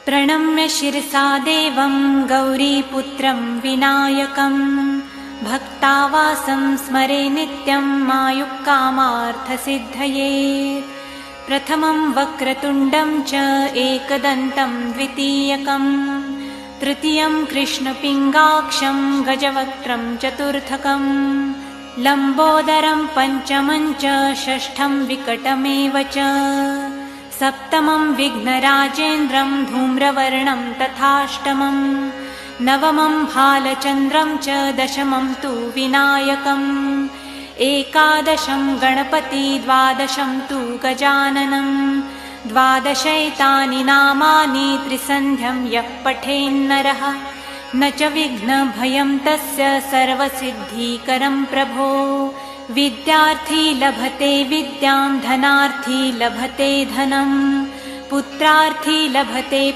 प्रणम्य शिरसा देवं गौरीपुत्रं विनायकं भक्तावासं स्मरे नित्यं मायुक्कामार्थसिद्धये। प्रथमं वक्रतुण्डं च एकदन्तं द्वितीयकं तृतीयं कृष्णपिङ्गाक्षं गजवक्त्रं चतुर्थकं लम्बोदरं पञ्चमं च षष्ठं विकटमेव च सप्तमं विघ्नराजेन्द्रं धूम्रवर्णं तथाष्टमं नवमं भालचन्द्रं च दशमं तु विनायकम् एकादशं गणपति द्वादशं तु गजाननं द्वादशैतानि नामानि त्रिसन्ध्यं यः पठेन्नरः न च विघ्नभयं तस्य सर्वसिद्धिकरं प्रभो। विद्यार्थी लभते विद्यां धनार्थी लभते धनं पुत्रार्थी लभते